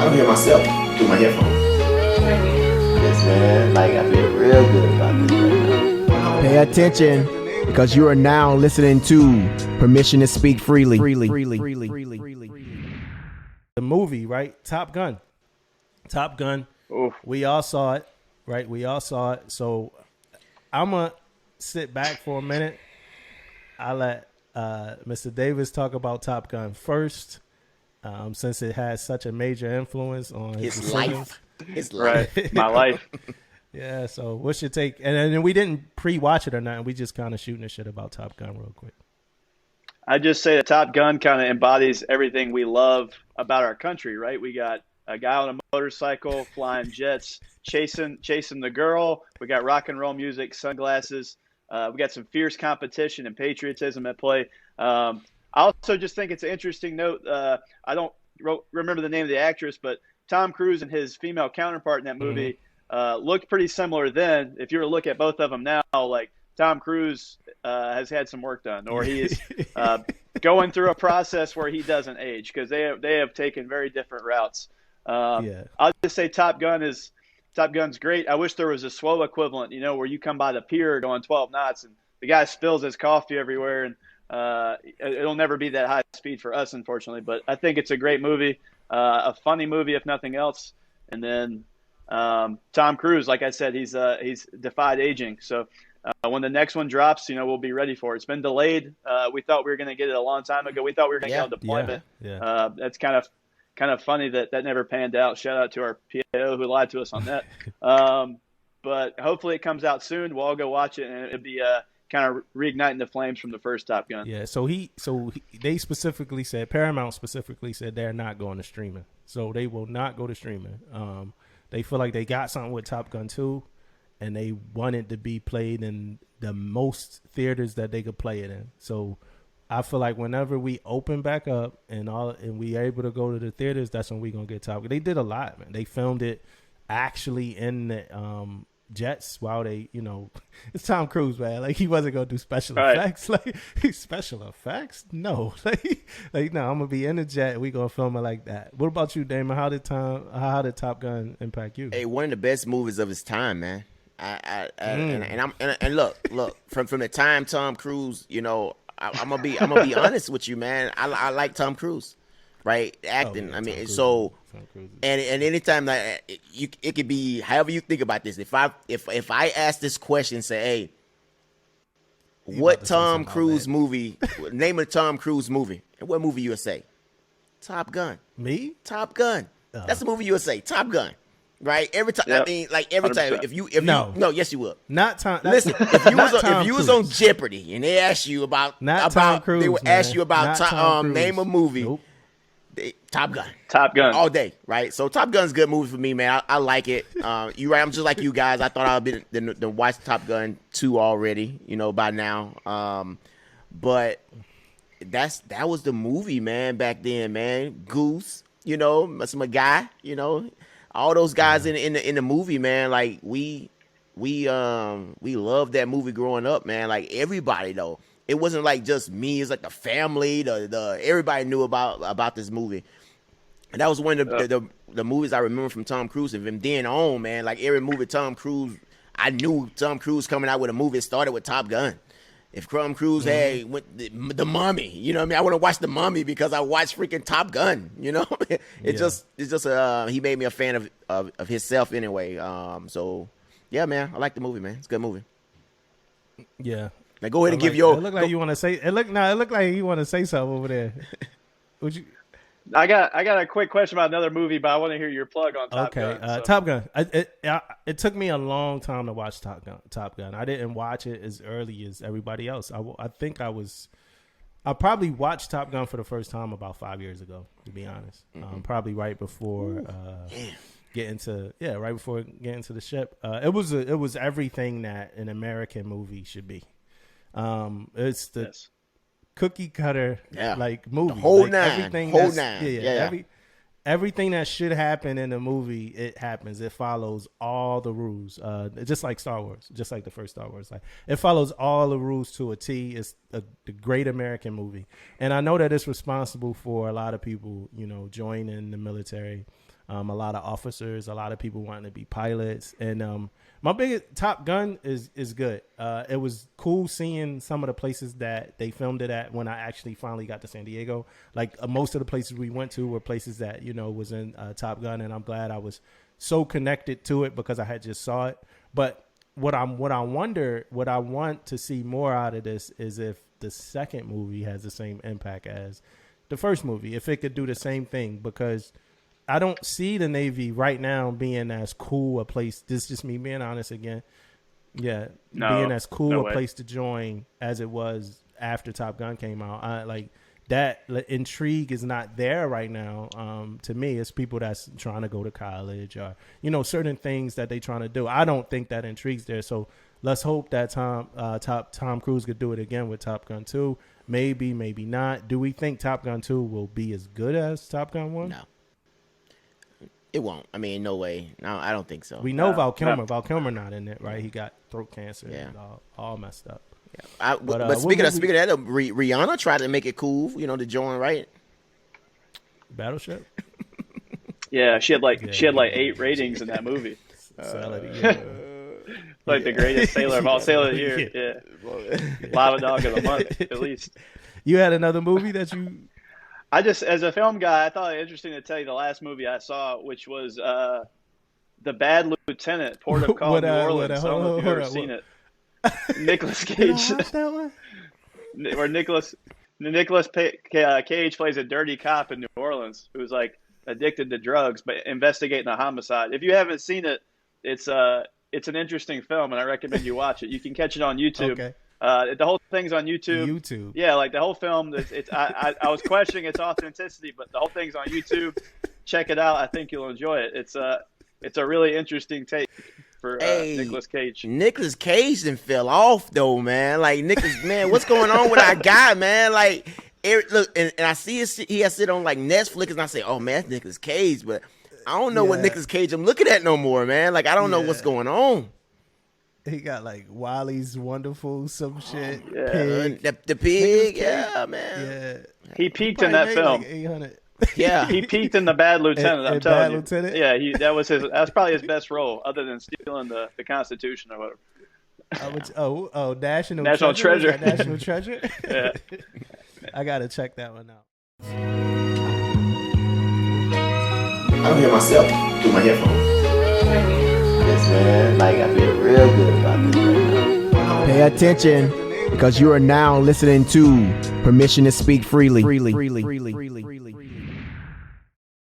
don't hear myself through my headphones. Yes, man. Like, I feel real good about this right now. Pay attention, because you are now listening to Permission to Speak Freely. The movie, right? Top Gun. Oof. We all saw it, right? We all saw it. So I'm going to sit back for a minute. I'll let Mr. Davis talk about Top Gun first, since it has such a major influence on His life. Right. My life. Yeah, so what's your take? And then we didn't pre-watch it or nothing. We just kind of shooting the shit about Top Gun real quick. I just say that Top Gun kind of embodies everything we love about our country, right? We got a guy on a motorcycle, flying jets, chasing the girl. We got rock and roll music, sunglasses. We got some fierce competition and patriotism at play. I also just think it's an interesting note. I don't remember the name of the actress, but Tom Cruise and his female counterpart in that movie looked pretty similar then. If you were to look at both of them now, like Tom Cruise has had some work done, or he is going through a process where he doesn't age, because they have taken very different routes. I'll just say Top Gun's great. I wish there was a slow equivalent, where you come by the pier going 12 knots and the guy spills his coffee everywhere, and it'll never be that high speed for us, unfortunately. But I think it's a great movie, a funny movie if nothing else. And then Tom Cruise, like I said, he's defied aging. So when the next one drops, we'll be ready for it. It's been delayed. We thought we were going to get it a long time ago. We thought we were going to get on deployment. Yeah. That's kind of funny that never panned out. Shout out to our PAO who lied to us on that. But hopefully it comes out soon. We'll all go watch it, and it'll be kind of reigniting the flames from the first Top Gun. Yeah. So they specifically said, Paramount specifically said they're not going to streaming. So they will not go to streaming. They feel like they got something with Top Gun 2, and they want it to be played in the most theaters that they could play it in. So I feel like whenever we open back up and we are able to go to the theaters, that's when we're going to get Top Gun. They did a lot, man. They filmed it actually in the jets while they, it's Tom Cruise, man. Like, he wasn't going to do special effects. Like, special effects? No. Like, no, I'm going to be in the jet. We going to film it like that. What about you, Damon? How did Top Gun impact you? Hey, one of the best movies of his time, man. And look, from the time Tom Cruise, I'm gonna be honest with you, man. I like Tom Cruise, right? Acting. Yeah, I mean, Cruise, so Tom Cruise. and anytime that it could be however you think about this. If I ask this question, say, hey, what Tom Cruise movie? Name a Tom Cruise movie. And what movie you would say? Top Gun. Me? Top Gun. That's the movie you would say. Top Gun. Right? Every time. Yep. I mean, like every 100%. time. If you yes, you would. Not Tom. Listen, if you was on Jeopardy and they asked you about Tom Cruise, they would man. ask you about Not name a movie. Nope. Top Gun. Top Gun. All day, right? So Top Gun's a good movie for me, man. I like it. You right? I'm just like you guys. I thought I'd been to watch Top Gun 2 already, by now. But that was the movie, man. Back then, man. Goose, that's my guy, all those guys in the movie, man. Like we loved that movie growing up, man. Like everybody though. It wasn't like just me. It's like the family. The everybody knew about this movie, and that was one of the movies I remember from Tom Cruise. And from then on, man, like every movie Tom Cruise, I knew Tom Cruise coming out with a movie. It started with Top Gun. If Tom Cruise had the Mummy, what I mean? I want to watch the Mummy because I watched freaking Top Gun. It's just he made me a fan of himself anyway. So yeah, man, I like the movie, man. It's a good movie. Yeah. Now go ahead and give your. It looked like you want to say. It looked like you want to say something over there. Would you? I got a quick question about another movie, but I want to hear your plug on Top Gun. Okay, Top Gun. It took me a long time to watch Top Gun. I didn't watch it as early as everybody else. I think I probably watched Top Gun for the first time about 5 years ago, to be honest. Probably right before getting to the ship. It was everything that an American movie should be. It's the cookie cutter like movie. The whole like, nine. Everything that should happen in a movie, it happens. It follows all the rules. Just like Star Wars, just like the first Star Wars. Like it follows all the rules to a T. It's the great American movie. And I know that it's responsible for a lot of people, joining the military. A lot of officers, a lot of people wanting to be pilots, and my biggest Top Gun is good. It was cool seeing some of the places that they filmed it at when I actually finally got to San Diego. Like most of the places we went to were places that was in Top Gun, and I'm glad I was so connected to it because I had just saw it. But what I want to see more out of this is if the second movie has the same impact as the first movie, if it could do the same thing, because I don't see the Navy right now being as cool a place. This is just me being honest again. Yeah, being as cool a place to join as it was after Top Gun came out. That intrigue is not there right now. To me, it's people that's trying to go to college or certain things that they trying to do. I don't think that intrigue's there. So let's hope that Tom Cruise could do it again with Top Gun 2. Maybe, maybe not. Do we think Top Gun 2 will be as good as Top Gun 1? No. It won't. I mean, no way. No, I don't think so. We know Val Kilmer. Val Kilmer not in it, right? He got throat cancer. Yeah. And all messed up. Yeah. But speaking of that, Rihanna tried to make it cool, to join, right? Battleship. Yeah, she had like 8 ratings in that movie. Like the greatest sailor of all sailor of the year. Yeah. Lava Dog of the month, at least. You had another movie that you. I just, as a film guy, I thought it interesting to tell you the last movie I saw, which was The Bad Lieutenant, Port of Call, New Orleans. I don't know if you've ever seen it. Nicolas Cage. Where Nicolas Cage plays a dirty cop in New Orleans who's like addicted to drugs, but investigating a homicide. If you haven't seen it, it's an interesting film, and I recommend you watch it. You can catch it on YouTube. Okay. The whole thing's on YouTube. Yeah, like the whole film. I was questioning its authenticity, but the whole thing's on YouTube. Check it out. I think you'll enjoy it. It's a really interesting take for Nicolas Cage. Nicolas Cage then fell off though, man. Like man, what's going on with our guy, man? Like, look, and I see he has sit on like Netflix, and I say, oh man, that's Nicolas Cage, but I don't know what Nicolas Cage I'm looking at no more, man. Like, I don't know what's going on. He got like Wiley's Wonderful some shit. Yeah. Pig. The pig, yeah, man. Yeah. He peaked in that film. Like 800. Yeah. He peaked in The Bad Lieutenant, I'm telling you. Lieutenant? Yeah, that's probably his best role, other than stealing the Constitution or whatever. National Treasure. National Treasure? Yeah. I got to check that one out. I don't hear myself through my headphones. Yes, man. Like, I feel real good about this right now. Pay attention, because you are now listening to Permission to Speak Freely.